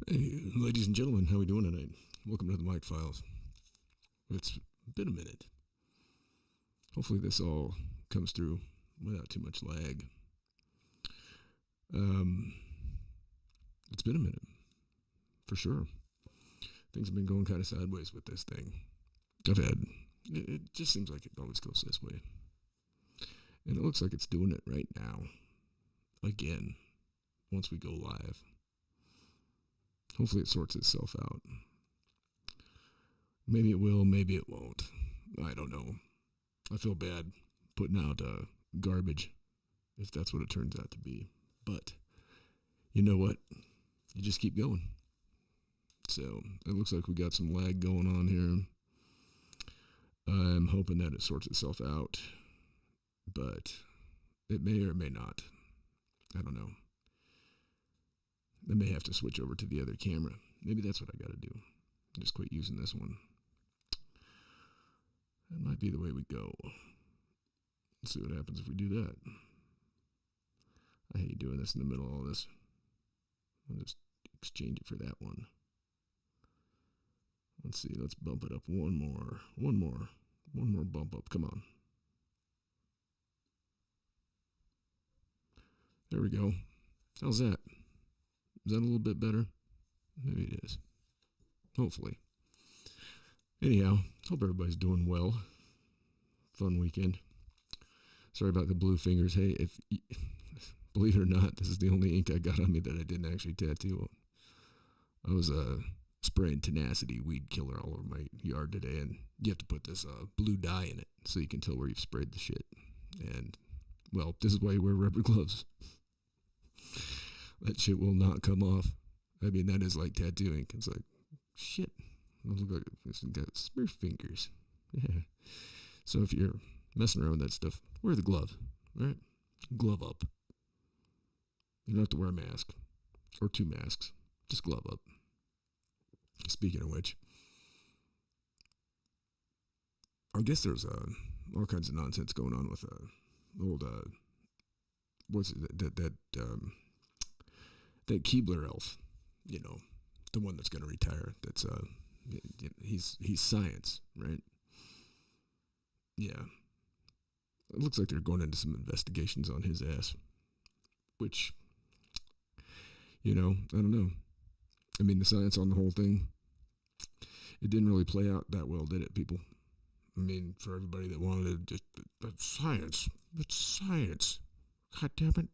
Hey, ladies and gentlemen, how we doing tonight? Welcome to the Mike Files. It's been a minute. Hopefully this all comes through without too much lag. It's been a minute, for sure. Things have been going kind of sideways with this thing. It just seems like it always goes this way. And it looks like it's doing it right now. Again, once we go live. Hopefully it sorts itself out. Maybe it will, maybe it won't. I don't know. I feel bad putting out garbage, if that's what it turns out to be. But you know what? You just keep going. So it looks like we got some lag going on here. I'm hoping that it sorts itself out. But it may or may not. I don't know. I may have to switch over to the other camera. Maybe that's what I got to do. Just quit using this one. That might be the way we go. Let's see what happens if we do that. I hate doing this in the middle of all this. I'll just exchange it for that one. Let's see. Let's bump it up one more bump up. Come on. There we go. How's that? Is that a little bit better? Maybe it is. Hopefully. Anyhow, hope everybody's doing well. Fun weekend. Sorry about the blue fingers. Hey, if believe it or not, this is the only ink I got on me that I didn't actually tattoo. I was spraying Tenacity weed killer all over my yard today, and you have to put this blue dye in it so you can tell where you've sprayed the shit. And, well, this is why you wear rubber gloves. That shit will not come off. I mean, that is like tattooing. It's like, shit. I look like it's got smear fingers. Yeah. So if you're messing around with that stuff, wear the glove. Right? Glove up. You don't have to wear a mask. Or 2 masks. Just glove up. Speaking of which, I guess there's all kinds of nonsense going on with the old, what's it, that Keebler elf, you know, the one that's going to retire. That's he's science, right? Yeah. It looks like they're going into some investigations on his ass, which, you know, I don't know. I mean, the science on the whole thing, it didn't really play out that well, did it, people? I mean, for everybody that wanted to just, that's science. It's science. God damn it.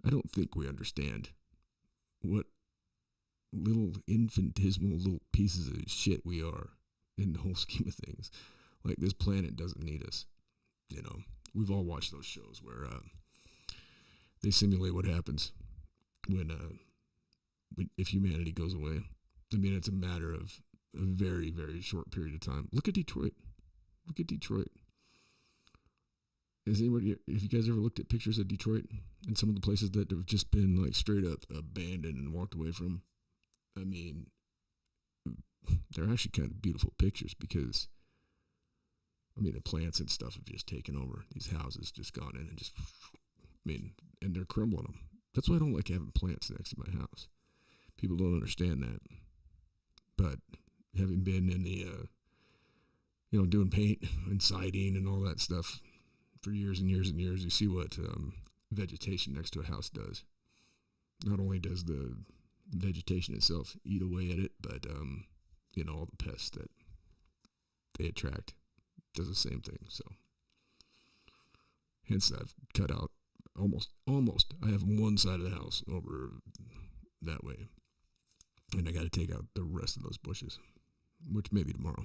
I don't think we understand what little infinitesimal little pieces of shit we are in the whole scheme of things. Like, this planet doesn't need us. You know, we've all watched those shows where they simulate what happens when if humanity goes away. I mean, it's a matter of a very, very short period of time. Look at Detroit. Has anybody, if you guys ever looked at pictures of Detroit and some of the places that have just been like straight up abandoned and walked away from, I mean, they're actually kind of beautiful pictures because, I mean, the plants and stuff have just taken over. These houses just gone in and just, I mean, and they're crumbling them. That's why I don't like having plants next to my house. People don't understand that. But having been in the, you know, doing paint and siding and all that stuff for years and years and years, you see what vegetation next to a house does. Not only does the vegetation itself eat away at it, but, you know, all the pests that they attract does the same thing. So, hence I've cut out almost. I have one side of the house over that way. And I got to take out the rest of those bushes, which maybe tomorrow.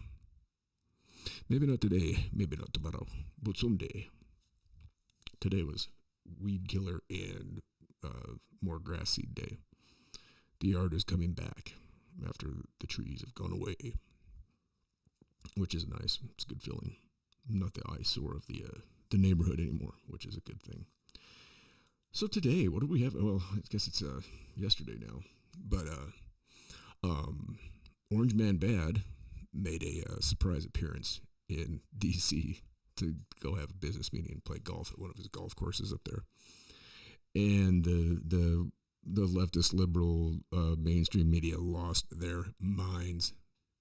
Maybe not today, maybe not tomorrow, but someday. Today was weed killer and more grass seed day. The yard is coming back after the trees have gone away, which is nice. It's a good feeling. Not the eyesore of the neighborhood anymore, which is a good thing. So today, what do we have? Well, I guess it's yesterday now, but Orange Man Bad made a surprise appearance in D.C. to go have a business meeting and play golf at one of his golf courses up there. And the leftist liberal mainstream media lost their minds.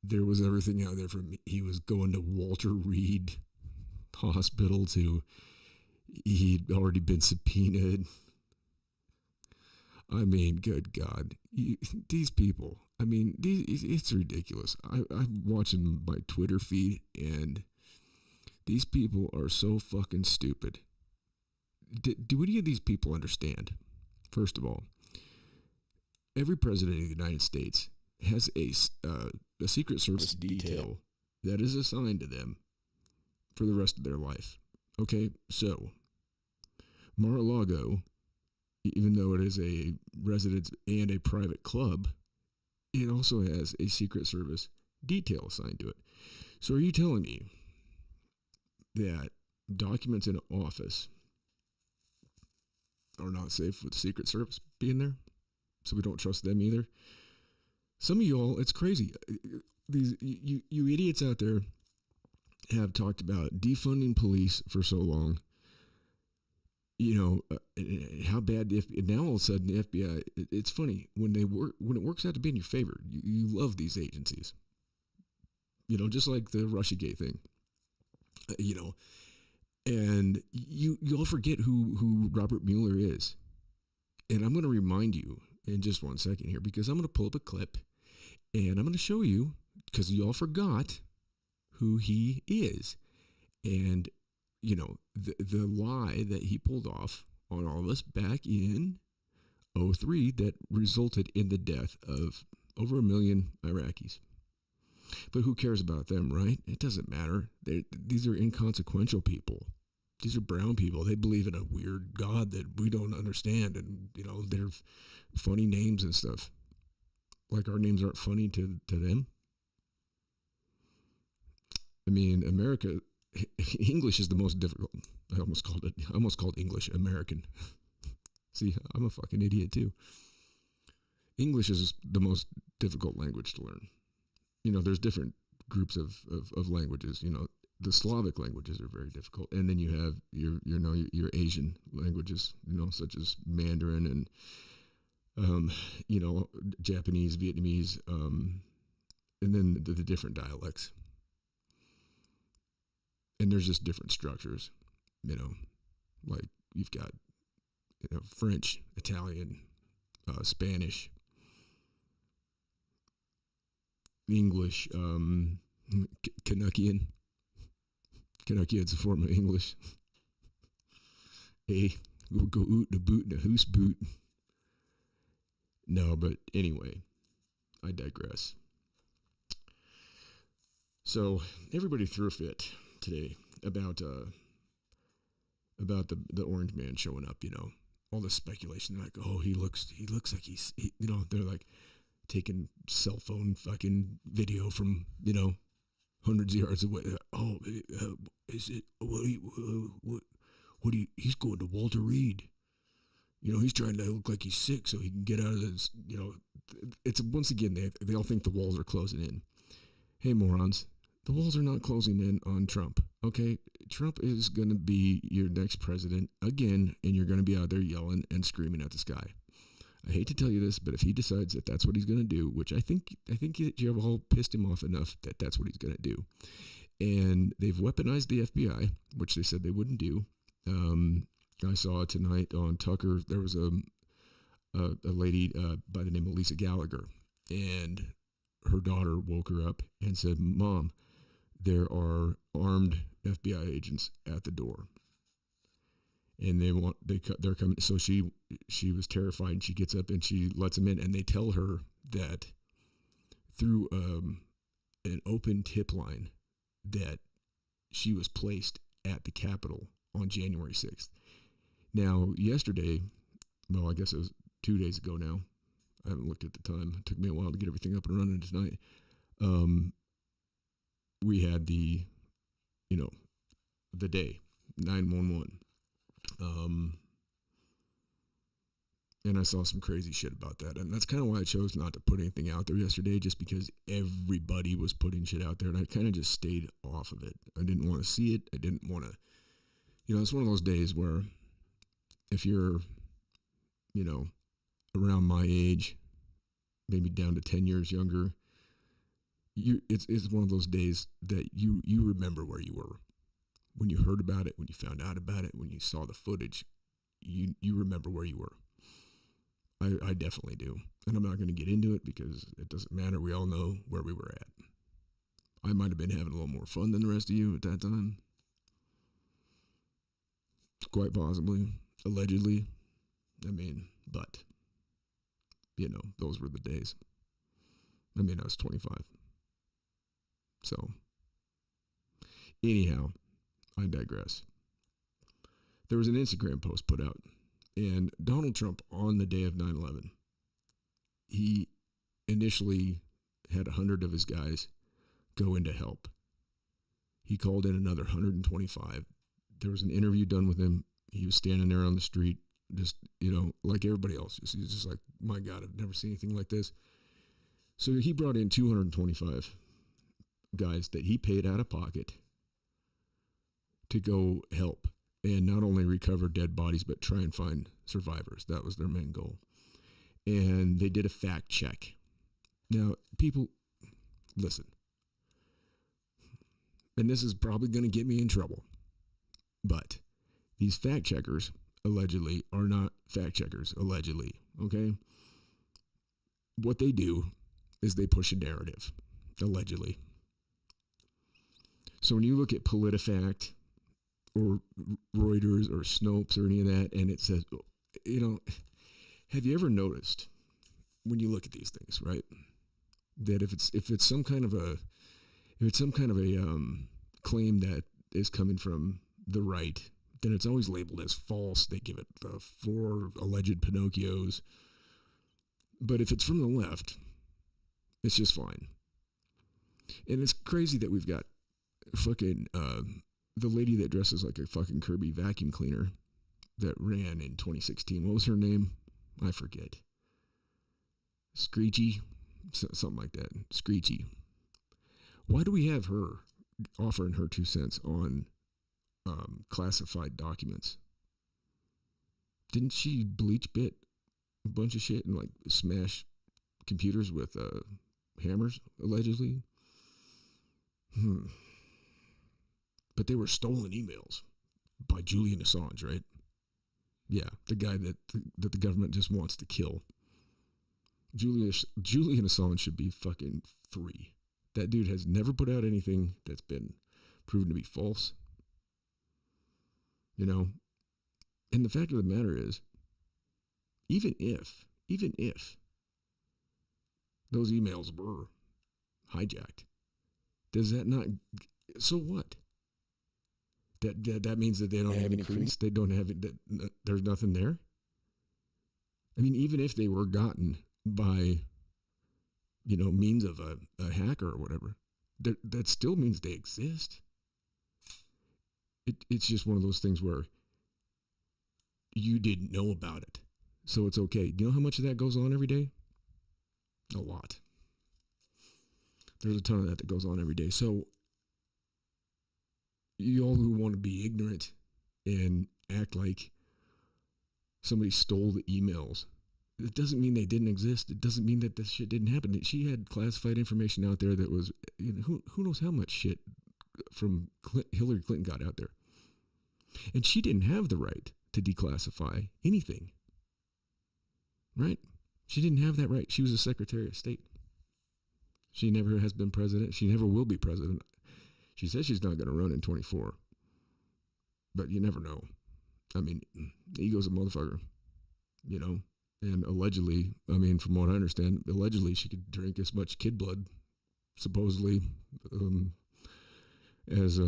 There was everything out there from he was going to Walter Reed Hospital to he'd already been subpoenaed. I mean, good God, these people. I mean, it's ridiculous. I'm watching my Twitter feed, and these people are so fucking stupid. Do any of these people understand? First of all, every president of the United States has a Secret Service detail that is assigned to them for the rest of their life. Okay, so Mar-a-Lago, even though it is a residence and a private club, it also has a Secret Service detail assigned to it. So are you telling me that documents in an office are not safe with the Secret Service being there? So we don't trust them either? Some of y'all, it's crazy. These you idiots out there have talked about defunding police for so long. You know, how bad the FBI, now all of a sudden the FBI, it's funny, when it works out to be in your favor, you love these agencies. You know, just like the Russiagate thing. You know, and you all forget who Robert Mueller is. And I'm going to remind you in just 1 second here, because I'm going to pull up a clip and I'm going to show you, because you all forgot who he is. And you know, the lie that he pulled off on all of us back in 2003 that resulted in the death of over 1 million Iraqis. But who cares about them, right? It doesn't matter. These are inconsequential people. These are brown people. They believe in a weird God that we don't understand, and you know, they're funny names and stuff. Like our names aren't funny to them. I mean, America. English is the most difficult. I almost called English American. See, I'm a fucking idiot too. English is the most difficult language to learn. You know, there's different groups of languages. You know, the Slavic languages are very difficult, and then you have your Asian languages. You know, such as Mandarin and you know, Japanese, Vietnamese, and then the different dialects. And there's just different structures, you know, like you've got, you know, French, Italian, Spanish, English, Canuckian. Canuckian's a form of English. Hey, we'll go oot and a boot and a hoose boot. No, but anyway, I digress. So everybody threw a fit today about the orange man showing up. You know, all this speculation. They're like, oh, he looks like he's you know, they're like taking cell phone fucking video from, you know, hundreds of yards away. Oh, is it what do you, he's going to Walter Reed. You know, he's trying to look like he's sick so he can get out of this. You know, it's once again they all think the walls are closing in. Hey, morons. The walls are not closing in on Trump, okay? Trump is going to be your next president again, and you're going to be out there yelling and screaming at the sky. I hate to tell you this, but if he decides that that's what he's going to do, which I think you have all pissed him off enough that that's what he's going to do. And they've weaponized the FBI, which they said they wouldn't do. I saw tonight on Tucker, there was a lady by the name of Lisa Gallagher, and her daughter woke her up and said, Mom, there are armed FBI agents at the door, and they're coming. So she was terrified, and she gets up and she lets them in, and they tell her that through an open tip line that she was placed at the Capitol on January 6th. Now, yesterday, well, I guess it was 2 days ago now. I haven't looked at the time. It took me a while to get everything up and running tonight. We had the day, 911. And I saw some crazy shit about that. And that's kind of why I chose not to put anything out there yesterday, just because everybody was putting shit out there. And I kind of just stayed off of it. I didn't want to see it. I didn't want to, it's one of those days where if you're, around my age, maybe down to 10 years younger, it's one of those days that you remember where you were. When you heard about it, when you found out about it, when you saw the footage, you remember where you were. I definitely do. And I'm not going to get into it because it doesn't matter. We all know where we were at. I might have been having a little more fun than the rest of you at that time. Quite possibly. Allegedly. But, those were the days. I was 25. So, anyhow, I digress. There was an Instagram post put out, and Donald Trump, on the day of 9/11, he initially had 100 of his guys go in to help. He called in another 125. There was an interview done with him. He was standing there on the street, just, like everybody else. He was just like, my God, I've never seen anything like this. So he brought in 225 guys that he paid out of pocket to go help and not only recover dead bodies, but try and find survivors. That was their main goal. And they did a fact check. Now, people, listen, and this is probably going to get me in trouble, but these fact checkers allegedly are not fact checkers, allegedly, okay? What they do is they push a narrative, allegedly. So when you look at PolitiFact or Reuters or Snopes or any of that, and it says, have you ever noticed when you look at these things, right, that if it's some kind of a claim that is coming from the right, then it's always labeled as false. They give it the 4 alleged Pinocchios. But if it's from the left, it's just fine. And it's crazy that we've got fucking the lady that dresses like a fucking Kirby vacuum cleaner that ran in 2016. What was her name? I forget. Screechy? Something like that. Screechy. Why do we have her offering her 2 cents on classified documents? Didn't she bleach bit a bunch of shit and smash computers with hammers, allegedly? But they were stolen emails by Julian Assange, right? Yeah, the guy that the government just wants to kill. Julian Assange should be fucking free. That dude has never put out anything that's been proven to be false. And the fact of the matter is, even if those emails were hijacked, does that not, so what? That means that they don't have any proof. They don't have it. There's nothing there. Even if they were gotten by, means of a hacker or whatever, that still means they exist. It's just one of those things where you didn't know about it, so it's okay. Do you know how much of that goes on every day? A lot. There's a ton of that goes on every day. So you all who want to be ignorant and act like somebody stole the emails, it doesn't mean they didn't exist. It doesn't mean that this shit didn't happen. She had classified information out there that was, who knows how much shit from Hillary Clinton got out there. And she didn't have the right to declassify anything. Right? She didn't have that right. She was a Secretary of State. She never has been president. She never will be president. She says she's not going to run in 24. But you never know. Ego's a motherfucker. And allegedly, from what I understand, allegedly she could drink as much kid blood, supposedly, as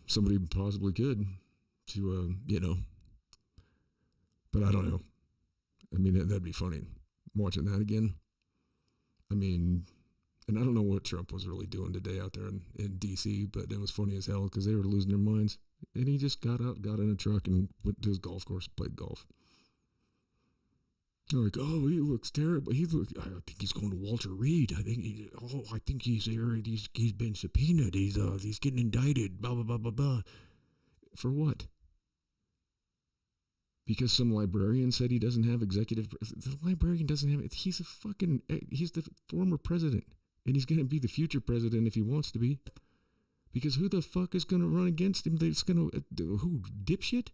somebody possibly could to, but I don't know. I mean, that'd be funny watching that again. I mean, and I don't know what Trump was really doing today out there in D.C., but it was funny as hell because they were losing their minds. And he just got out, got in a truck, and went to his golf course and played golf. They're like, oh, he looks terrible. I think he's going to Walter Reed. I think he's here. He's been subpoenaed. He's getting indicted. Blah blah blah blah blah. For what? Because some librarian said he doesn't have executive. The librarian doesn't have it. He's the former president, and he's going to be the future president if he wants to be. Because who the fuck is going to run against him? That's going to who, dipshit?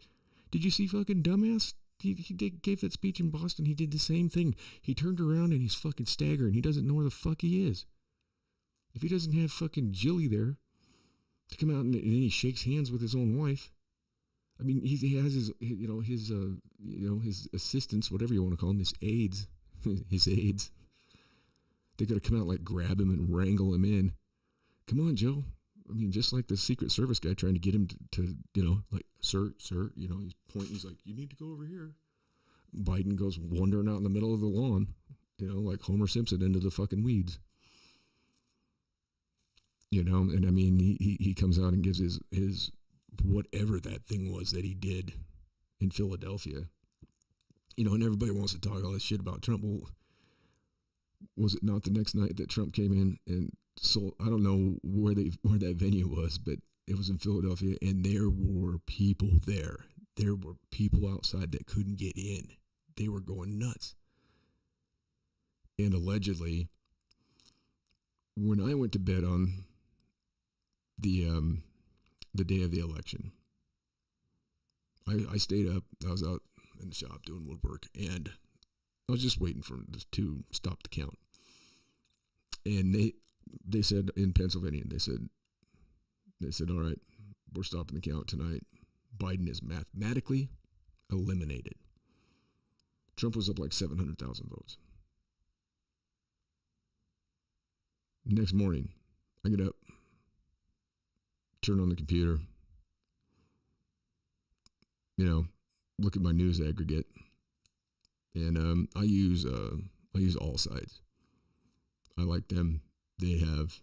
Did you see fucking dumbass? He gave that speech in Boston. He did the same thing. He turned around and he's fucking staggering. He doesn't know where the fuck he is. If he doesn't have fucking Jilly there to come out and then he shakes hands with his own wife. I mean, he has his assistants, whatever you want to call them, his aides. His aides. They got to come out like grab him and wrangle him in. Come on, Joe. I mean, just like the Secret Service guy trying to get him to like, sir, he's pointing. He's like, you need to go over here. Biden goes wandering out in the middle of the lawn, like Homer Simpson into the fucking weeds. And I mean, he comes out and gives his whatever that thing was that he did in Philadelphia. And everybody wants to talk all this shit about Trump. Well, was it not the next night that Trump came in and sold? I don't know where that venue was, but it was in Philadelphia, and there were people there. There were people outside that couldn't get in. They were going nuts. And allegedly, when I went to bed on the day of the election, I stayed up. I was out in the shop doing woodwork, and I was just waiting for them to stop the count. And they said in Pennsylvania, they said, all right, we're stopping the count tonight. Biden is mathematically eliminated. Trump was up like 700,000 votes. Next morning, I get up, turn on the computer, look at my news aggregate, and I use All Sides. I like them. They have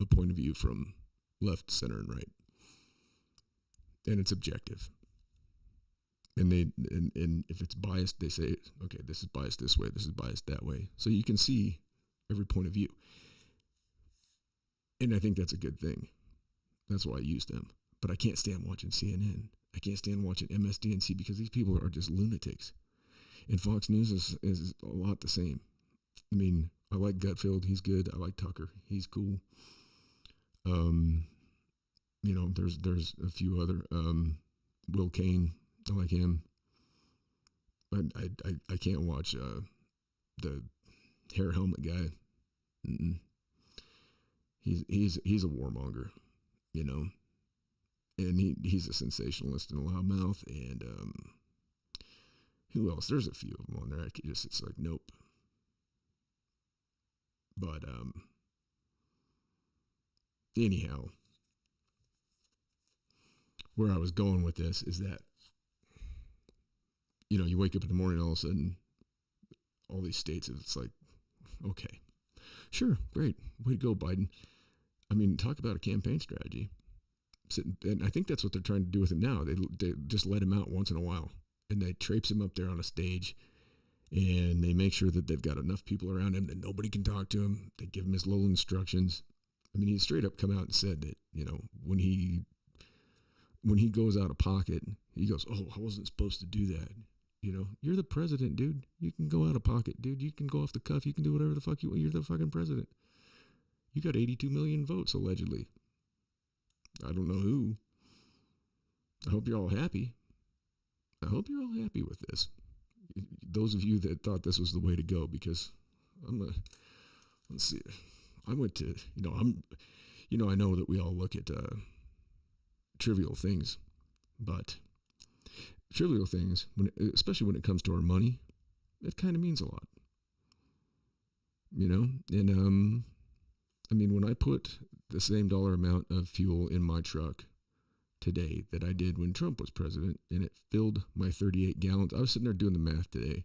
a point of view from left, center, and right, and it's objective. And and if it's biased, they say, okay, this is biased this way, this is biased that way, so you can see every point of view. And I think that's a good thing. That's why I use them. But I can't stand watching CNN. I can't stand watching MSDNC because these people are just lunatics. And Fox News is a lot the same. I mean, I like Gutfeld. He's good. I like Tucker. He's cool. There's a few other. Will Cain. I like him. I can't watch the hair helmet guy. Mm-mm. He's a warmonger, and he's a sensationalist and a loudmouth, and who else? There's a few of them on there. It's like, nope. But anyhow, where I was going with this is that, you wake up in the morning, all of a sudden, all these states, it's like, okay, sure, great, way to go, Biden. I mean, talk about a campaign strategy. And I think that's what they're trying to do with him now. They just let him out once in a while, and they traipse him up there on a stage, and they make sure that they've got enough people around him that nobody can talk to him. They give him his little instructions. I mean, he straight up come out and said that, when he goes out of pocket, he goes, oh, I wasn't supposed to do that. You're the president, dude. You can go out of pocket, dude. You can go off the cuff. You can do whatever the fuck you want. You're the fucking president. You got 82 million votes, allegedly. I don't know who. I hope you're all happy. I hope you're all happy with this. Those of you that thought this was the way to go, because let's see. I went to, I know that we all look at trivial things, but trivial things, especially when it comes to our money, it kind of means a lot. And I mean, when I put the same dollar amount of fuel in my truck today that I did when Trump was president, and it filled my 38 gallons. I was sitting there doing the math today,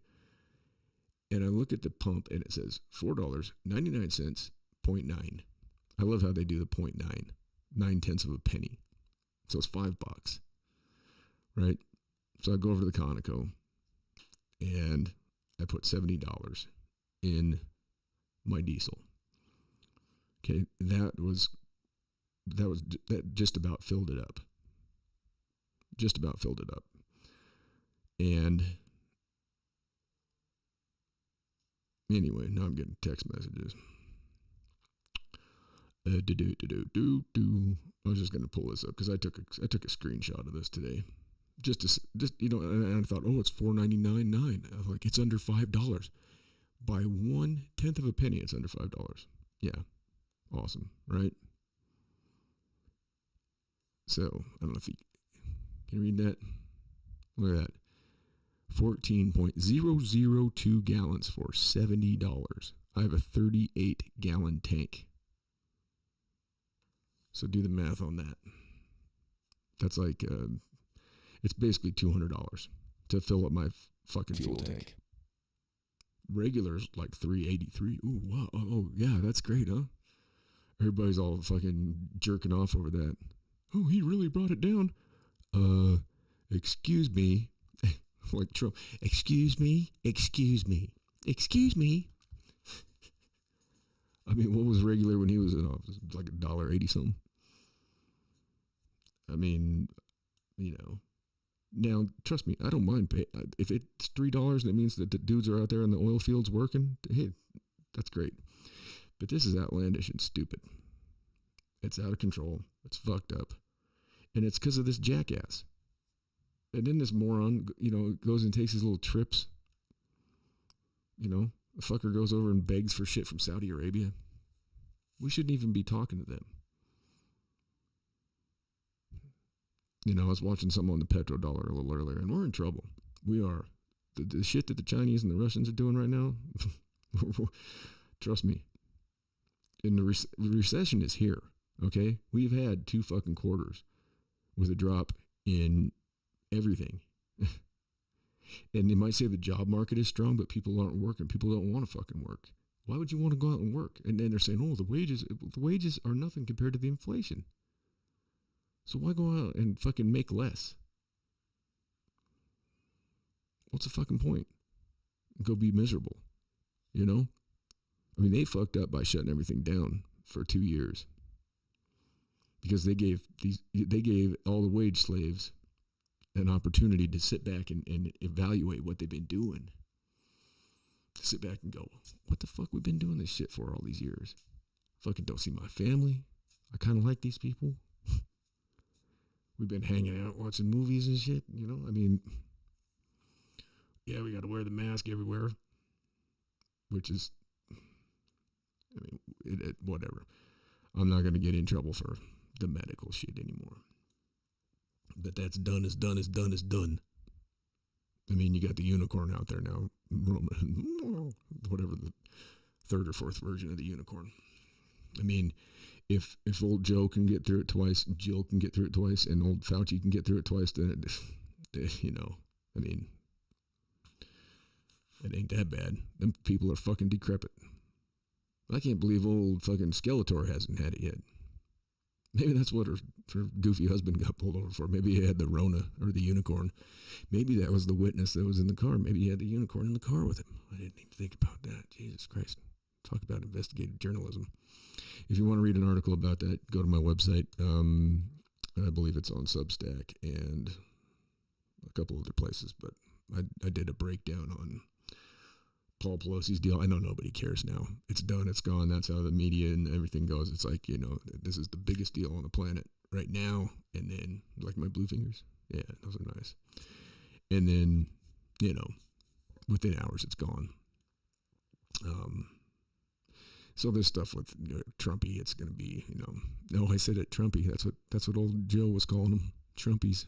and I look at the pump, and it says $4.99, 0.9. I love how they do the 0.9, 9/10 of a penny. So it's $5, right? So I go over to the Conoco, and I put $70 in my diesel. Okay, that just about filled it up. Just about filled it up. And anyway, now I'm getting text messages. I was just gonna pull this up because I took a screenshot of this today, just and I thought, oh, it's $4.99.9. I was like, it's under $5 by 1/10 of a penny. It's under $5. Yeah, awesome, right? So I don't know if you can read that. Look at that. 14.002 gallons for $70. I have a 38-gallon tank. So do the math on that. That's like, it's basically $200 to fill up my fucking fuel tank. Regular's like $3.83. Ooh, wow. Oh, yeah, that's great, huh? Everybody's all fucking jerking off over that. Oh, he really brought it down. Excuse me. Like Trump. Excuse me. I mean, what was regular when he was in office? Like $1.80 something. I mean, now trust me, I don't mind pay. If it's $3 and it means that the dudes are out there in the oil fields working, hey, that's great. But this is outlandish and stupid. It's out of control. It's fucked up. And it's because of this jackass. And then this moron, goes and takes his little trips. The fucker goes over and begs for shit from Saudi Arabia. We shouldn't even be talking to them. I was watching something on the petrodollar a little earlier, and we're in trouble. We are. The shit that the Chinese and the Russians are doing right now, trust me. And the recession is here, okay? We've had 2 fucking quarters with a drop in everything. And they might say the job market is strong, but people aren't working. People don't want to fucking work. Why would you want to go out and work? And then they're saying, oh, the wages are nothing compared to the inflation. So why go out and fucking make less? What's the fucking point? Go be miserable, I mean, they fucked up by shutting everything down for 2 years. Because they gave all the wage slaves an opportunity to sit back and evaluate what they've been doing. To sit back and go, what the fuck we've been doing this shit for all these years? Fucking don't see my family. I kind of like these people. We've been hanging out, watching movies and shit, I mean, yeah, we got to wear the mask everywhere, which is, whatever. I'm not going to get in trouble for the medical shit anymore. But that's done is done is done is done. I mean, you got the unicorn out there now, whatever the 3rd or 4th version of the unicorn. I mean, if old Joe can get through it twice, Jill can get through it twice, and old Fauci can get through it twice, then it ain't that bad. Them people are fucking decrepit. I can't believe old fucking Skeletor hasn't had it yet. Maybe that's what her goofy husband got pulled over for. Maybe he had the Rona or the unicorn. Maybe that was the witness that was in the car. Maybe he had the unicorn in the car with him. I didn't even think about that. Jesus Christ. Talk about investigative journalism. If you want to read an article about that, go to my website. I believe it's on Substack and a couple other places. But I did a breakdown on Paul Pelosi's deal. I know nobody cares now. It's done. It's gone. That's how the media and everything goes. It's like, this is the biggest deal on the planet right now. And then, like my blue fingers. Yeah, those are nice. And then, within hours, it's gone. So there's stuff with Trumpy. It's going to be, no, I said it, Trumpy. That's what old Joe was calling them, Trumpies.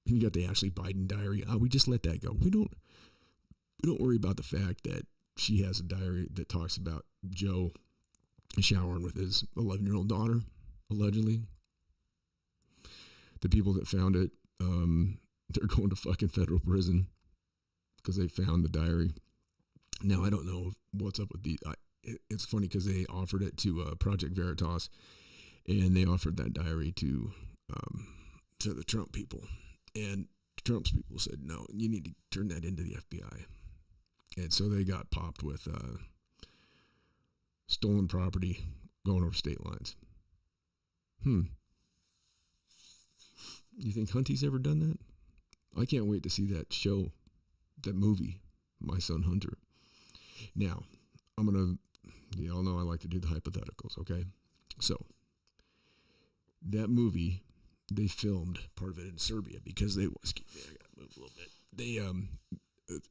And you got the Ashley Biden diary. We just let that go. We don't worry about the fact that she has a diary that talks about Joe showering with his 11-year-old daughter, allegedly. The people that found it, they're going to fucking federal prison because they found the diary. Now, I don't know what's up with it's funny because they offered it to Project Veritas, and they offered that diary to the Trump people. And Trump's people said, no, you need to turn that into the FBI. And so they got popped with stolen property going over state lines. You think Hunty's ever done that? I can't wait to see that show, that movie, My Son Hunter. Now, y'all know I like to do the hypotheticals, okay? So, that movie, they filmed part of it in Serbia because I gotta move a little bit.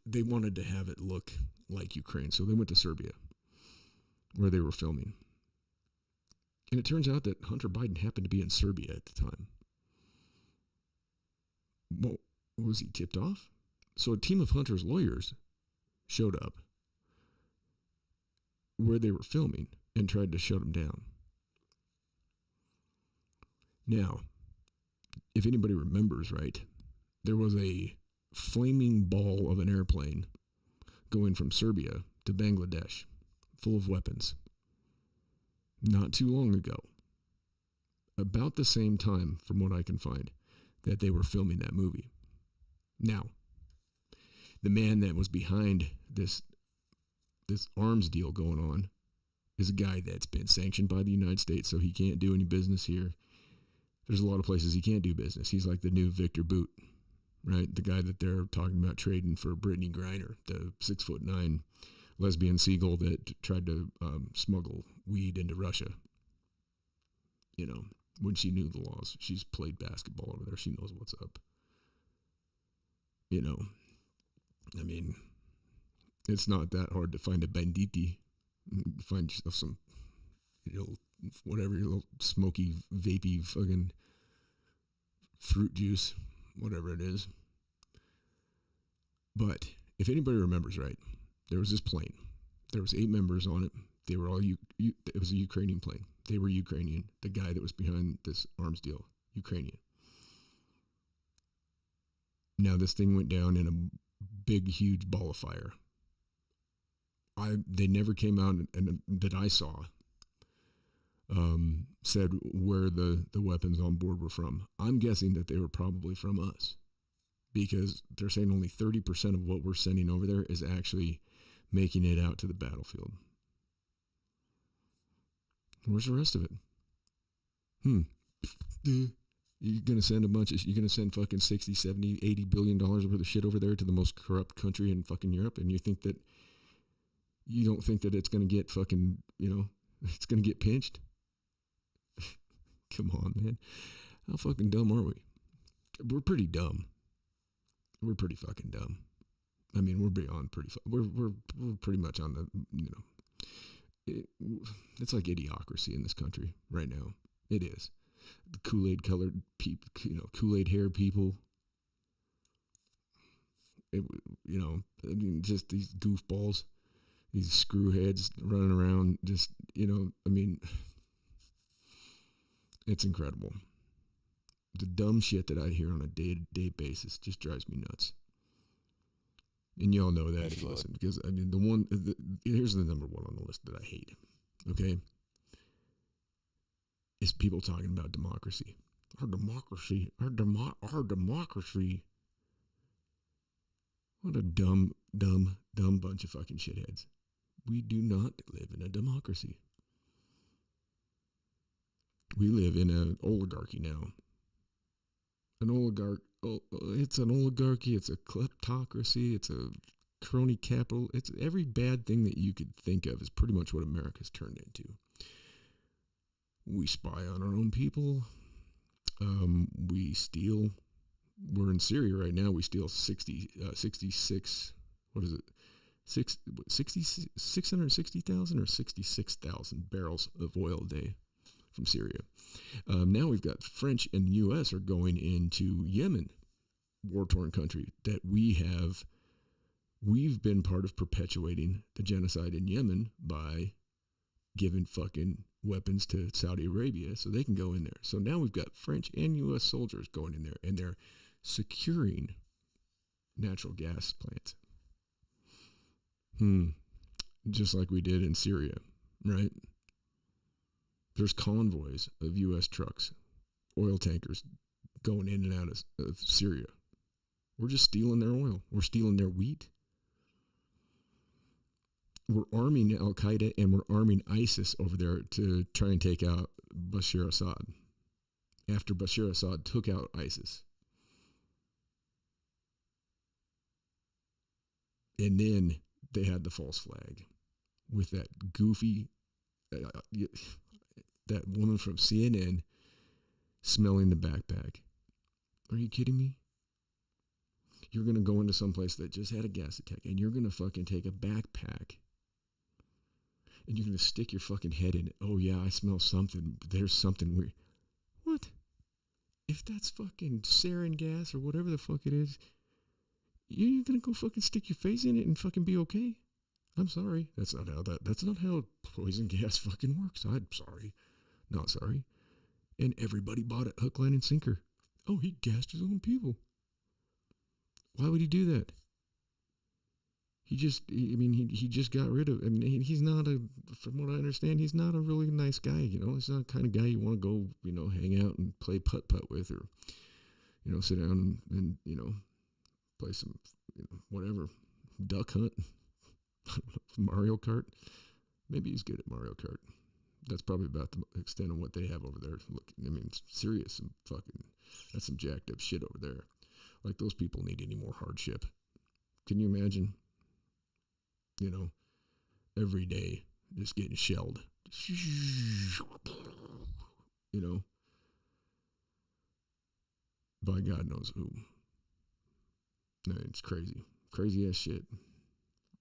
They wanted to have it look like Ukraine, so they went to Serbia, where they were filming. And it turns out that Hunter Biden happened to be in Serbia at the time. Well, was he tipped off? So a team of Hunter's lawyers showed up where they were filming and tried to shut him down. Now, if anybody remembers right, there was a flaming ball of an airplane going from Serbia to Bangladesh, full of weapons, not too long ago. About the same time, from what I can find, that they were filming that movie. Now, the man that was behind this arms deal going on is a guy that's been sanctioned by the United States, so he can't do any business here. There's a lot of places he can't do business. He's like the new Victor Boot, right? The guy that they're talking about trading for Brittany Griner, the 6'9" lesbian seagull that tried to smuggle weed into Russia. You know, when she knew the laws. She's played basketball over there. She knows what's up. You know, I mean, it's not that hard to find a banditi. Find yourself some, whatever, your little smoky, vapey fucking fruit juice, whatever it is. But if anybody remembers right, there was this plane. There was 8 members on it. They were all, it was a Ukrainian plane. They were Ukrainian. The guy that was behind this arms deal, Ukrainian. Now this thing went down in a big, huge ball of fire. They never came out and that I saw said where the weapons on board were from. I'm guessing that they were probably from us, because they're saying only 30% of what we're sending over there is actually making it out to the battlefield. Where's the rest of it? You're going to send you're going to send fucking 60, 70, 80 billion dollars worth of shit over there to the most corrupt country in fucking Europe, and you don't think that it's going to get fucking, it's going to get pinched? Come on, man. How fucking dumb are we? We're pretty dumb. We're pretty fucking dumb. I mean, we're beyond pretty. We're pretty much on the, it's like idiocracy in this country right now. It is. The Kool-Aid colored people, Kool-Aid hair people. I mean, just these goofballs, these screwheads running around. Just, I mean, it's incredible. The dumb shit that I hear on a day-to-day basis just drives me nuts. And y'all know that if you listen, because I mean, here's the number one on the list that I hate. Okay, is people talking about democracy. Our democracy. What a dumb bunch of fucking shitheads. We do not live in a democracy. We live in an oligarchy now. It's an oligarchy, it's a kleptocracy, it's a crony capital. It's every bad thing that you could think of is pretty much what America's turned into. We spy on our own people. We steal. We're in Syria right now. We steal 66, what is it? 660,000 or 66,000 barrels of oil a day from Syria. Now we've got French and the U.S. are going into Yemen, war-torn country that we've been part of perpetuating the genocide in Yemen by giving fucking weapons to Saudi Arabia so they can go in there. So now we've got French and U.S. soldiers going in there, and they're securing natural gas plants. Just like we did in Syria, right? There's convoys of U.S. trucks, oil tankers going in and out of Syria. We're just stealing their oil. We're stealing their wheat. We're arming Al-Qaeda and we're arming ISIS over there to try and take out Bashar Assad after Bashar Assad took out ISIS. And then they had the false flag with that goofy, that woman from CNN smelling the backpack. Are you kidding me? You're going to go into some place that just had a gas attack and you're going to fucking take a backpack and you're going to stick your fucking head in it. Oh yeah, I smell something. There's something weird. What? If that's fucking sarin gas or whatever the fuck it is, you're going to go fucking stick your face in it and fucking be okay? I'm sorry. That's not how poison gas fucking works. I'm sorry. Not sorry. And everybody bought it hook, line, and sinker. Oh, he gassed his own people. Why would he do that? He just got rid of, he's not from what I understand, he's not a really nice guy, He's not the kind of guy you want to go, hang out and play putt-putt with or, sit down and play some, whatever, duck hunt, Mario Kart. Maybe he's good at Mario Kart. That's probably about the extent of what they have over there. Look, it's serious and fucking, that's some jacked up shit over there. Like, those people need any more hardship. Can you imagine? Every day just getting shelled. By God knows who. No, it's crazy. Crazy ass shit.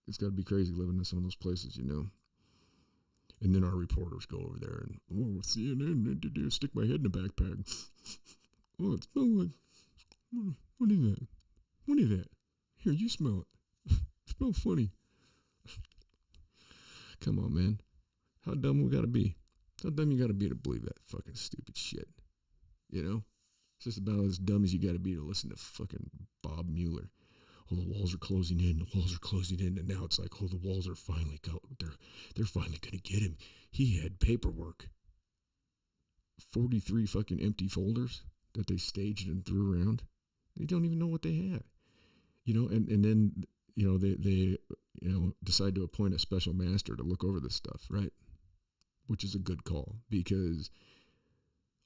It's got to be crazy living in some of those places, And then our reporters go over there and, CNN, stick my head in a backpack. Oh, it smells like, what is that? What is that? Here, you smell it. It smells funny. Come on, man. How dumb we gotta be? How dumb you gotta be to believe that fucking stupid shit? It's just about as dumb as you gotta be to listen to fucking Bob Mueller. Oh, the walls are closing in. The walls are closing in, and now it's like, oh, the walls are finally they're finally gonna get him. He had paperwork. 43 fucking empty folders that they staged and threw around. They don't even know what they had. And then they decide to appoint a special master to look over this stuff, right? Which is a good call, because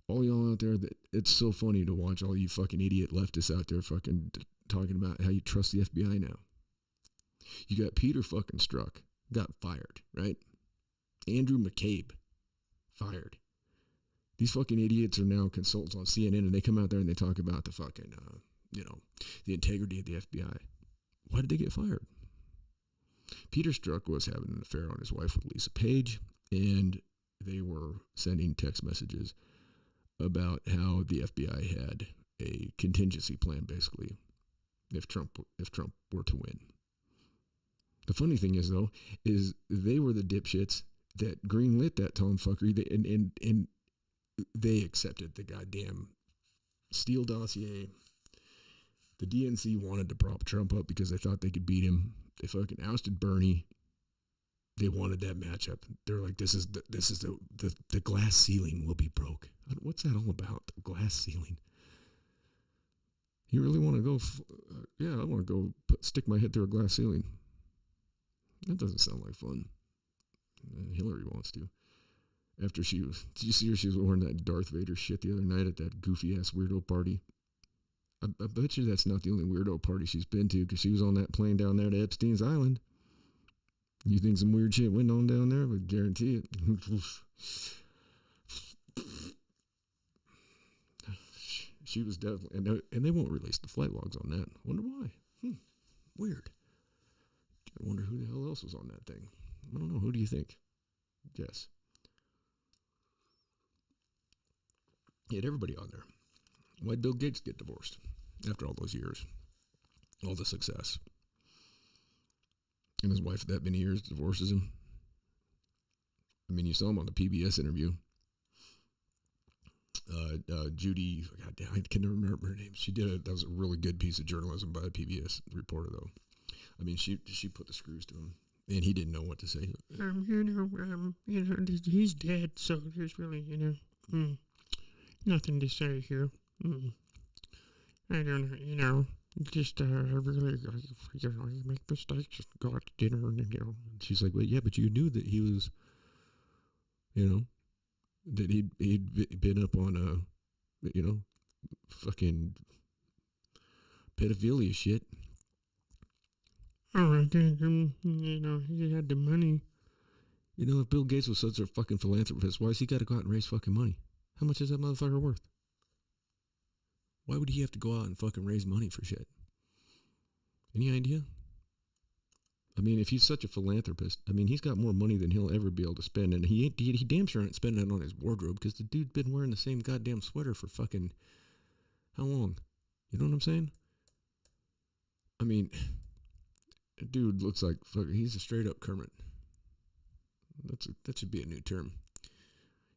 all y'all out there, it's so funny to watch all you fucking idiot leftists out there fucking talking about how you trust the FBI now. You got Peter fucking Strzok, got fired, right? Andrew McCabe, fired. These fucking idiots are now consultants on CNN, and they come out there and they talk about the fucking, the integrity of the FBI. Why did they get fired? Peter Strzok was having an affair on his wife with Lisa Page, and they were sending text messages about how the FBI had a contingency plan, basically, if Trump were to win. The funny thing is, though, is they were the dipshits that greenlit that tomfuckery, and they accepted the goddamn Steele dossier. The DNC wanted to prop Trump up because they thought they could beat him. They fucking ousted Bernie. They wanted that matchup. They're like, this is the glass ceiling will be broke. What's that all about? The glass ceiling. You really want to go? Yeah, I want to go stick my head through a glass ceiling. That doesn't sound like fun. Hillary wants to. After did you see her? She was wearing that Darth Vader shit the other night at that goofy ass weirdo party. I bet you that's not the only weirdo party she's been to, because she was on that plane down there to Epstein's Island. You think some weird shit went on down there? But guarantee it. She was definitely, and they won't release the flight logs on that. Wonder why. Weird. I wonder who the hell else was on that thing. I don't know. Who do you think? Guess. He had everybody on there. Why'd Bill Gates get divorced after all those years? All the success. And his wife, that many years, divorces him. I mean, you saw him on the PBS interview. Judy, God damn, I can never remember her name. That was a really good piece of journalism by a PBS reporter, though. I mean, she put the screws to him, and he didn't know what to say. He's dead, so there's really, nothing to say here. I don't know, just, I really, I make mistakes, just go out to dinner, and, And she's like, well, yeah, but you knew that he was, that he'd been up on, fucking pedophilia shit. All right, he had the money. If Bill Gates was such a fucking philanthropist, why has he got to go out and raise fucking money? How much is that motherfucker worth? Why would he have to go out and fucking raise money for shit? Any idea? I mean, if he's such a philanthropist, I mean, he's got more money than he'll ever be able to spend, and he damn sure ain't spending it on his wardrobe, because the dude's been wearing the same goddamn sweater for fucking how long? You know what I'm saying? I mean, dude looks like he's a straight up Kermit. That should be a new term.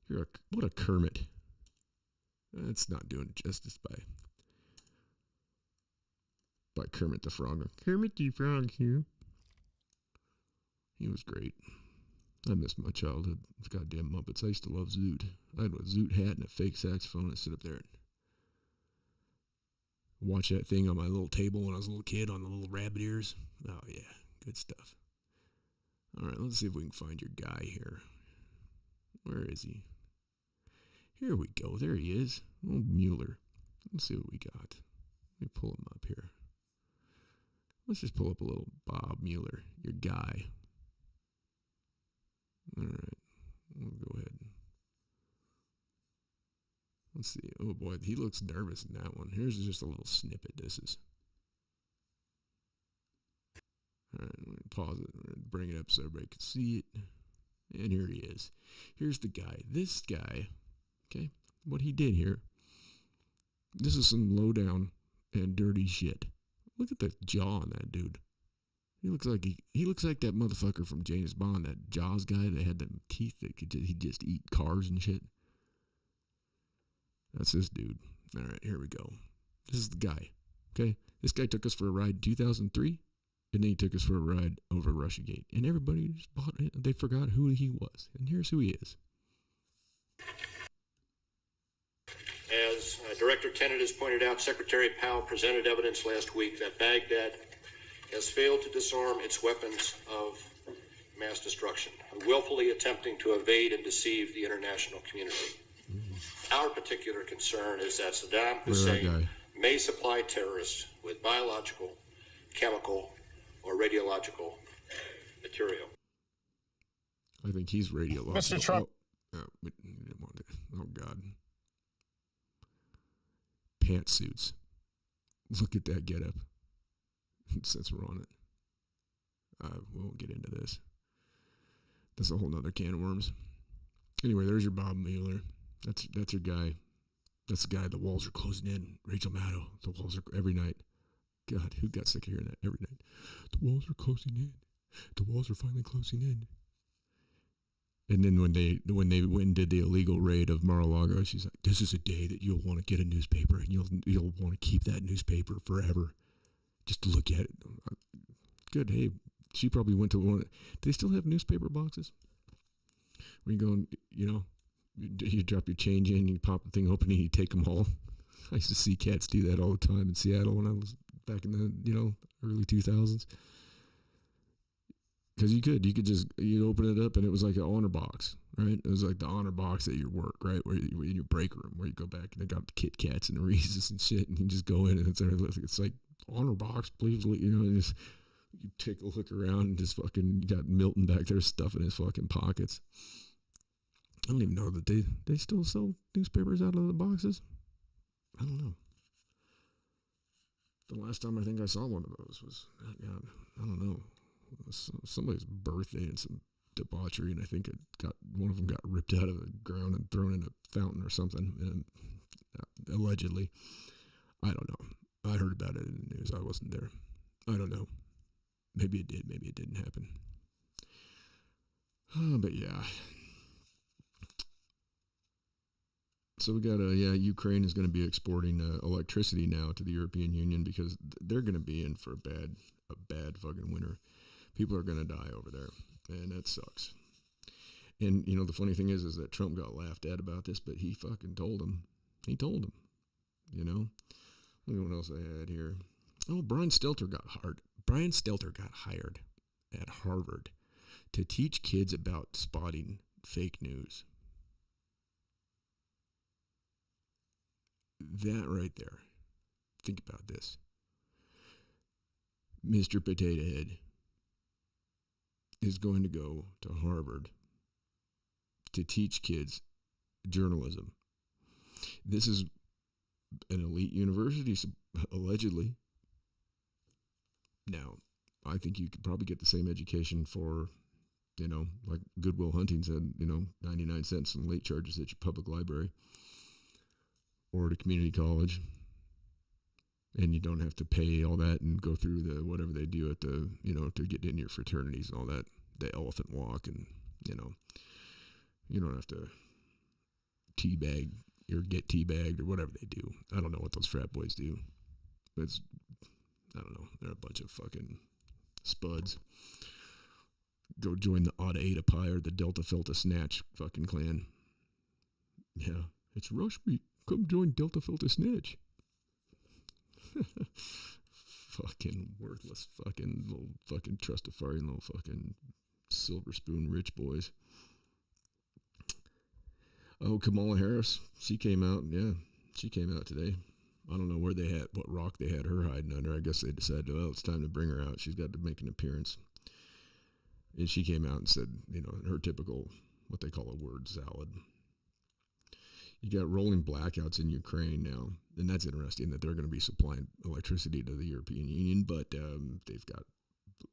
What a Kermit. That's not doing justice by Kermit the Frog. Kermit the Frog here. He was great. I miss my childhood. Goddamn Muppets. I used to love Zoot. I had a Zoot hat and a fake saxophone. I sit up there and watch that thing on my little table when I was a little kid on the little rabbit ears. Oh, yeah. Good stuff. All right, let's see if we can find your guy here. Where is he? Here we go. There he is. Oh, Mueller. Let's see what we got. Let me pull him up here. Let's just pull up a little Bob Mueller, your guy. All right. We'll go ahead. Let's see. Oh, boy. He looks nervous in that one. Here's just a little snippet. This is. All right. I'm going to pause it. Bring it up so everybody can see it. And here he is. Here's the guy. This guy, okay, what he did here. This is some low down and dirty shit. Look at the jaw on that dude. He looks like that motherfucker from James Bond, that Jaws guy that had the teeth that he'd just eat cars and shit. That's this dude. All right, here we go. This is the guy. Okay, this guy took us for a ride in 2003, and then he took us for a ride over Russiagate, and everybody just bought it. They forgot who he was, and here's who he is. As Director Tenet has pointed out, Secretary Powell presented evidence last week that Baghdad has failed to disarm its weapons of mass destruction, willfully attempting to evade and deceive the international community. Our particular concern is that Saddam Hussein may supply terrorists with biological, chemical, or radiological material. I think he's radiological. Mr. Trump. Oh, God. Pantsuits. Look at that getup. Since we're on it. We won't get into this. That's a whole nother can of worms. Anyway, there's your Bob Mueller. That's your guy. That's the guy. The walls are closing in. Rachel Maddow. The walls are every night. God, who got sick of hearing that every night? The walls are closing in. The walls are finally closing in. And then when they went and did the illegal raid of Mar-a-Lago, she's like, "This is a day that you'll want to get a newspaper, and you'll want to keep that newspaper forever, just to look at it." Good. Hey, she probably went to one. Do they still have newspaper boxes? Where you go and you drop your change in, you pop the thing open, and you take them all. I used to see cats do that all the time in Seattle when I was back in the early 2000s. Because you'd open it up and it was like an honor box, right? It was like the honor box at your work, right? Where in your break room, where you go back and they got the Kit Kats and the Reese's and shit, and you just go in and it's like honor box, please, and just you take a look around and just fucking you got Milton back there stuffing his fucking pockets. I don't even know that they still sell newspapers out of the boxes. I don't know. The last time I think I saw one of those was, God, I don't know. Somebody's birthday and some debauchery, and I think one of them got ripped out of the ground and thrown in a fountain or something, and allegedly. I don't know. I heard about it in the news. I wasn't there. I don't know. Maybe it did. Maybe it didn't happen. But yeah. So we got Ukraine is going to be exporting electricity now to the European Union because they're going to be in for a bad fucking winter. People are going to die over there, and that sucks. And the funny thing is that Trump got laughed at about this, but he fucking told him. He told him. Look at what else I had here. Oh, Brian Stelter got hired at Harvard to teach kids about spotting fake news. That right there. Think about this. Mr. Potato Head is going to go to Harvard to teach kids journalism. This is an elite university, allegedly. Now, I think you could probably get the same education for, like Goodwill Hunting said, 99 cents in late charges at your public library or at a community college. And you don't have to pay all that and go through the whatever they do at the, to get in your fraternities and all that, the elephant walk, and, you don't have to teabag or get teabagged or whatever they do. I don't know what those frat boys do. But I don't know. They're a bunch of fucking spuds. Go join the Otta Eta Pi or the Delta Filta Snatch fucking clan. Yeah, it's Rush Week. Come join Delta Filta Snatch. Fucking worthless fucking little fucking trustafarian little fucking silver spoon rich boys. Oh, Kamala Harris. She came out. Yeah, she came out today. I don't know what rock they had her hiding under. I guess they decided, well, it's time to bring her out. She's got to make an appearance. And she came out and said, her typical, what they call a word salad. You got rolling blackouts in Ukraine now. And that's interesting that they're going to be supplying electricity to the European Union, but they've got,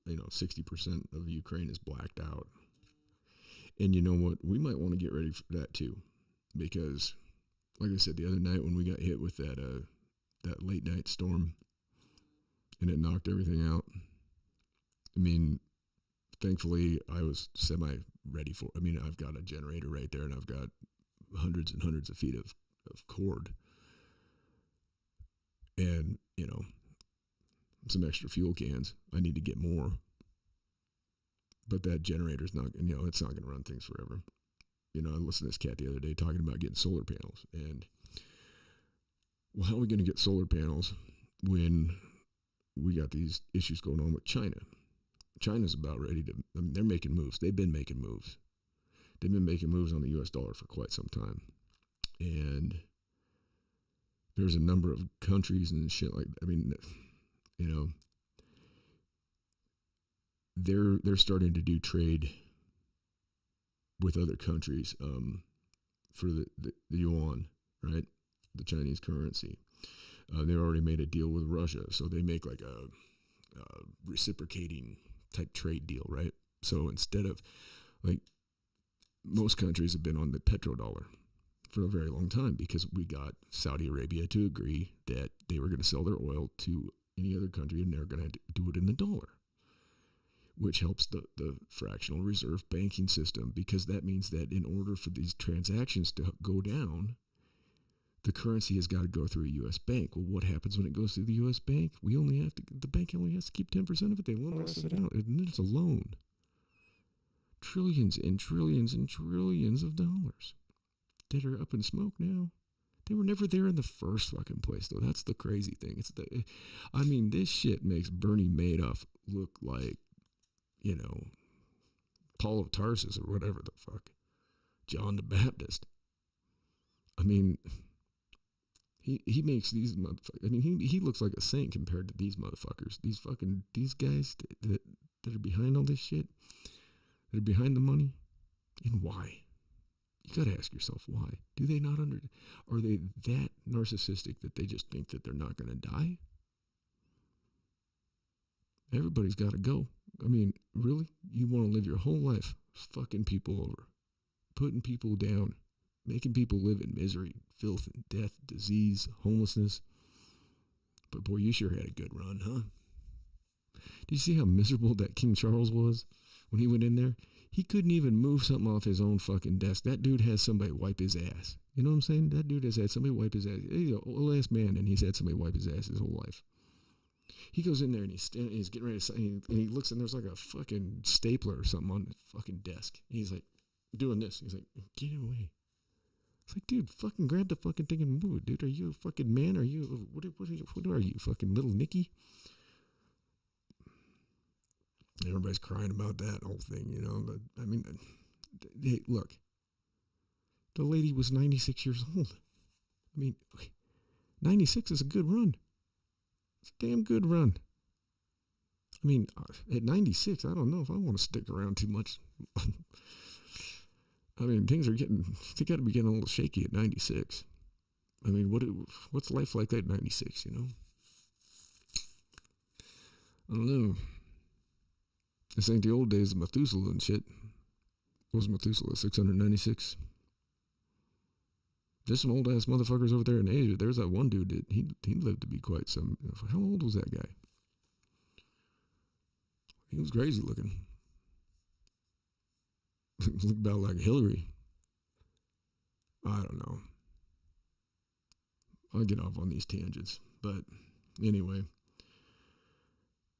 60% of Ukraine is blacked out. And you know what? We might want to get ready for that too. Because, like I said, the other night when we got hit with that late night storm and it knocked everything out, thankfully I was semi-ready for it. I've got a generator right there and I've got hundreds and hundreds of feet of cord. And, some extra fuel cans. I need to get more. But that generator's not, it's not going to run things forever. I listened to this cat the other day talking about getting solar panels. And, well, how are we going to get solar panels when we got these issues going on with China? China's about ready to, they're making moves. They've been making moves. They've been making moves on the U.S. dollar for quite some time. And there's a number of countries and shit they're starting to do trade with other countries for the yuan, right? The Chinese currency. They already made a deal with Russia, so they make like a reciprocating type trade deal, right? So instead of most countries have been on the petrodollar for a very long time because we got Saudi Arabia to agree that they were going to sell their oil to any other country and they're going to do it in the dollar, which helps the fractional reserve banking system, because that means that in order for these transactions to go down, the currency has got to go through a U.S. bank. Well, what happens when it goes through the U.S. bank? The bank only has to keep 10% of it. They loan us it out, and then it's a loan. Trillions and trillions and trillions of dollars that are up in smoke now. They were never there in the first fucking place, though. That's the crazy thing. This shit makes Bernie Madoff look like, Paul of Tarsus or whatever the fuck. John the Baptist. He makes these motherfuckers. He looks like a saint compared to these motherfuckers. These guys that are behind all this shit, that are behind the money. And why? You got to ask yourself why. Do they not are they that narcissistic that they just think that they're not going to die? Everybody's got to go. Really? You want to live your whole life fucking people over, putting people down, making people live in misery, filth, and death, disease, homelessness. But boy, you sure had a good run, huh? Did you see how miserable that King Charles was when he went in there? He couldn't even move something off his own fucking desk. That dude has somebody wipe his ass. You know what I'm saying? That dude has had somebody wipe his ass. He's an old-ass man, and he's had somebody wipe his ass his whole life. He goes in there, and he's getting ready to sign, and he looks, and there's like a fucking stapler or something on the fucking desk. He's like, doing this. He's like, get it away. It's like, dude, fucking grab the fucking thing and move it, dude. Are you a fucking man? Are you, what are you, fucking little Nicky? Everybody's crying about that whole thing, you know. But, I mean, hey, look. The lady was 96 years old. I mean, 96 is a good run. It's a damn good run. I mean, at 96, I don't know if I want to stick around too much. I mean, they got to be getting a little shaky at 96. I mean, what's life like at 96, you know? I don't know. This ain't the old days of Methuselah and shit. What was Methuselah, 696? There's some old ass motherfuckers over there in Asia. There's that one dude that he lived to be quite some. How old was that guy? He was crazy looking. Looked about like Hillary. I don't know. I'll get off on these tangents, but anyway.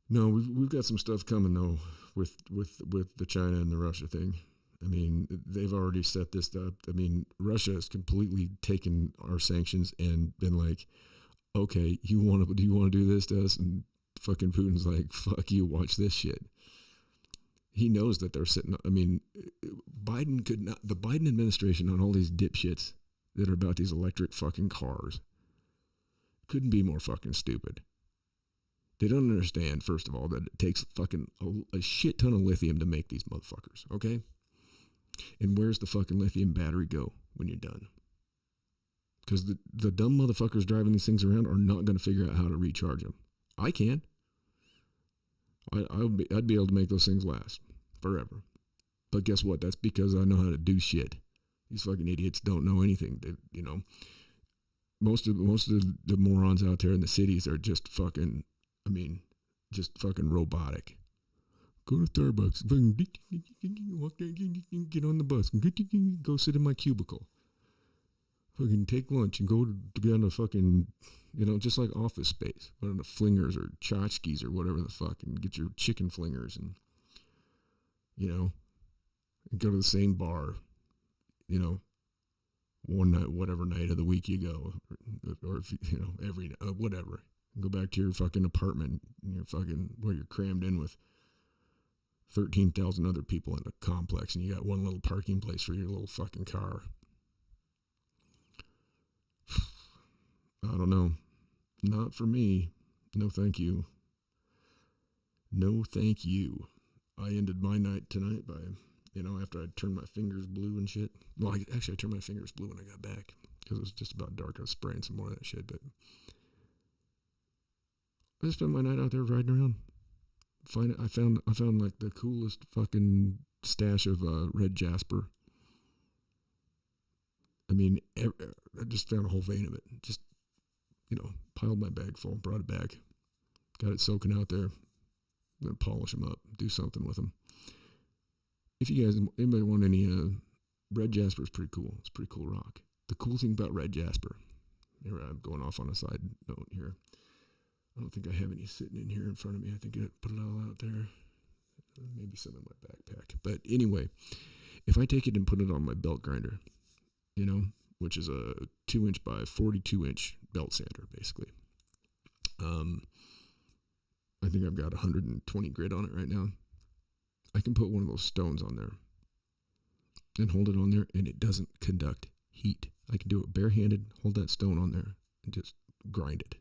No, we've got some stuff coming though with the China and the Russia thing. I mean, they've already set this up. I mean, Russia has completely taken our sanctions and been like, okay, do you want to do this to us? And fucking Putin's like, fuck you, watch this shit. He knows that they're sitting. I mean, the Biden administration on all these dipshits that are about these electric fucking cars couldn't be more fucking stupid. They don't understand, first of all, that it takes fucking a shit ton of lithium to make these motherfuckers, okay? And where's the fucking lithium battery go when you're done? Because the dumb motherfuckers driving these things around are not going to figure out how to recharge them. I can. I'd be able to make those things last forever. But guess what? That's because I know how to do shit. These fucking idiots don't know anything. They, you know, most of the morons out there in the cities are just fucking, I mean, just fucking robotic. Go to Starbucks. Walk there, get on the bus. Go sit in my cubicle. Fucking take lunch and go to get on the fucking, you know, just like Office Space. Go on the Flingers or Tchotchkes or whatever the fuck and get your chicken flingers and, you know, and go to the same bar, you know, one night, whatever night of the week you go. Or if you know, every, whatever. Go back to your fucking apartment and your fucking, where you're crammed in with 13,000 other people in a complex and you got one little parking place for your little fucking car. I don't know. Not for me. No thank you. No thank you. I ended my night tonight by, you know, after I turned my fingers blue and shit. Well, I turned my fingers blue when I got back because it was just about dark. I was spraying some more of that shit, but I just spent my night out there riding around. I found like the coolest fucking stash of red Jasper. I mean, I just found a whole vein of it. Just, you know, piled my bag full, brought it back, got it soaking out there. I'm gonna polish them up, do something with them. If you guys, anybody want any, red Jasper is pretty cool. It's a pretty cool rock. The cool thing about red Jasper, here I'm going off on a side note here. I don't think I have any sitting in here in front of me. I think I put it all out there. Maybe some in my backpack. But anyway, if I take it and put it on my belt grinder, you know, which is a 2-inch by 42-inch belt sander, basically. I think I've got 120 grit on it right now. I can put one of those stones on there and hold it on there, and it doesn't conduct heat. I can do it barehanded, hold that stone on there, and just grind it.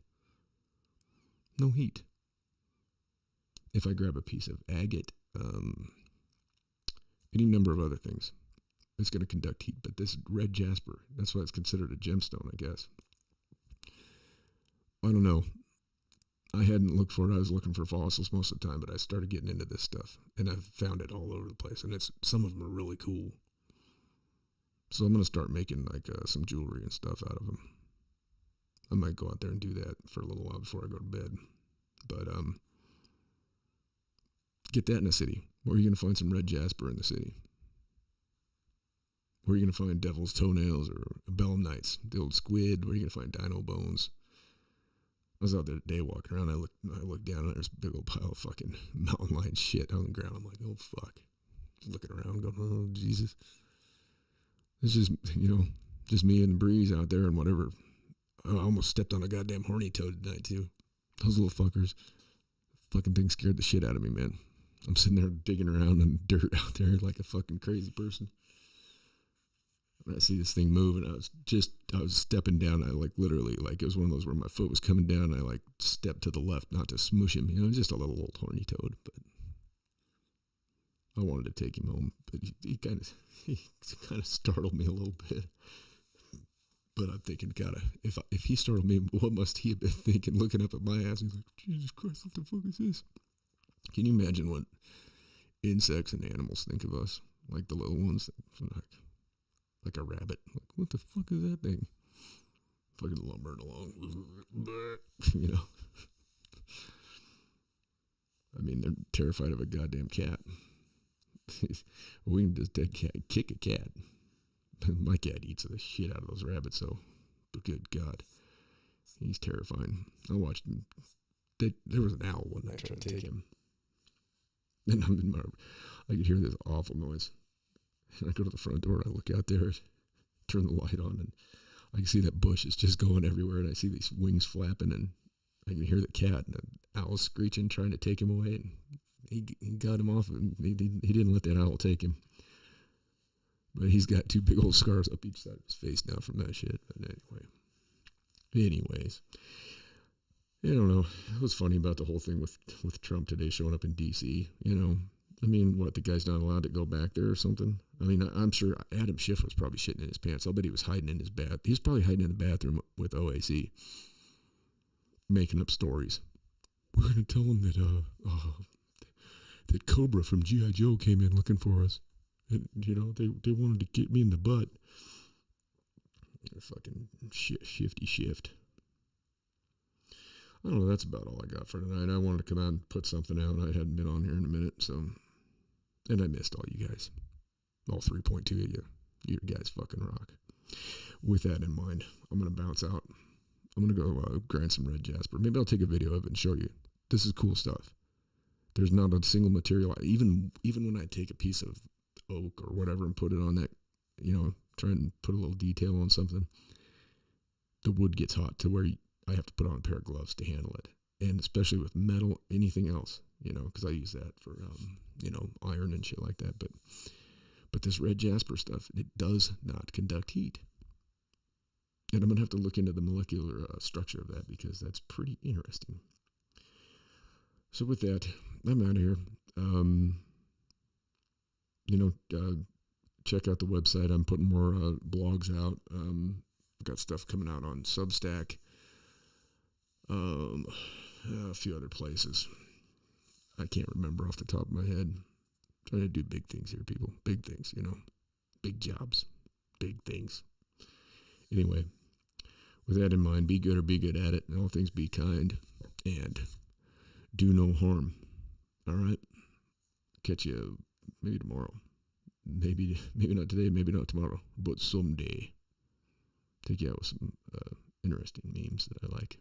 No heat. If I grab a piece of agate, any number of other things, it's going to conduct heat. But this red Jasper, that's why it's considered a gemstone, I guess. I don't know. I hadn't looked for it. I was looking for fossils most of the time, but I started getting into this stuff, and I've found it all over the place. And some of them are really cool. So I'm going to start making like some jewelry and stuff out of them. I might go out there and do that for a little while before I go to bed. But get that in the city. Where are you going to find some red Jasper in the city? Where are you going to find devil's toenails or belemnites, the old squid? Where are you going to find dino bones? I was out there today walking around. I looked down and there's a big old pile of fucking mountain lion shit on the ground. I'm like, oh, fuck. Looking around going, oh, Jesus. It's just, just me and the breeze out there and whatever. I almost stepped on a goddamn horny toad tonight, too. Those little fuckers. Fucking thing scared the shit out of me, man. I'm sitting there digging around in dirt out there like a fucking crazy person. And I see this thing move, and I was stepping down. I literally, it was one of those where my foot was coming down, and I stepped to the left, not to smoosh him, just a little old horny toad, but I wanted to take him home, but he kind of startled me a little bit. But I'm thinking, God, if he startled me, what must he have been thinking, looking up at my ass? He's like, Jesus Christ, what the fuck is this? Can you imagine what insects and animals think of us? Like the little ones, like a rabbit. Like, what the fuck is that thing? Fucking lumbering along. I mean, they're terrified of a goddamn cat. We can just kick a cat. My cat eats the shit out of those rabbits, so, but good God. He's terrifying. I watched him. There was an owl one night trying to take him. And I could hear this awful noise. And I go to the front door, and I look out there, turn the light on, and I can see that bush is just going everywhere, and I see these wings flapping, and I can hear the cat and the owl screeching, trying to take him away, and he got him off, and he didn't let that owl take him. But he's got 2 big old scars up each side of his face now from that shit. But anyways, I don't know. It was funny about the whole thing with Trump today showing up in D.C., I mean, what, the guy's not allowed to go back there or something? I mean, I'm sure Adam Schiff was probably shitting in his pants. I'll bet he was hiding in his bath. He was probably hiding in the bathroom with OAC, making up stories. We're going to tell him that Cobra from G.I. Joe came in looking for us. And, they wanted to get me in the butt. Fucking shifty shift. I don't know. That's about all I got for tonight. I wanted to come out and put something out. I hadn't been on here in a minute, so... And I missed all you guys. All 3.2 of you. You guys fucking rock. With that in mind, I'm going to bounce out. I'm going to go grind some red Jasper. Maybe I'll take a video of it and show you. This is cool stuff. There's not a single material. Even when I take a piece of oak or whatever and put it on that, try and put a little detail on something, the wood gets hot to where I have to put on a pair of gloves to handle it. And especially with metal, anything else, because I use that for, iron and shit like that. But this red Jasper stuff, it does not conduct heat. And I'm going to have to look into the molecular structure of that because that's pretty interesting. So with that, I'm out of here. Check out the website. I'm putting more blogs out. I've got stuff coming out on Substack. A few other places. I can't remember off the top of my head. I'm trying to do big things here, people. Big things, Big jobs. Big things. Anyway, with that in mind, be good or be good at it. In all things, be kind. And do no harm. All right? Catch you maybe tomorrow. Maybe not today, maybe not tomorrow, but someday. Take you out with some interesting memes that I like.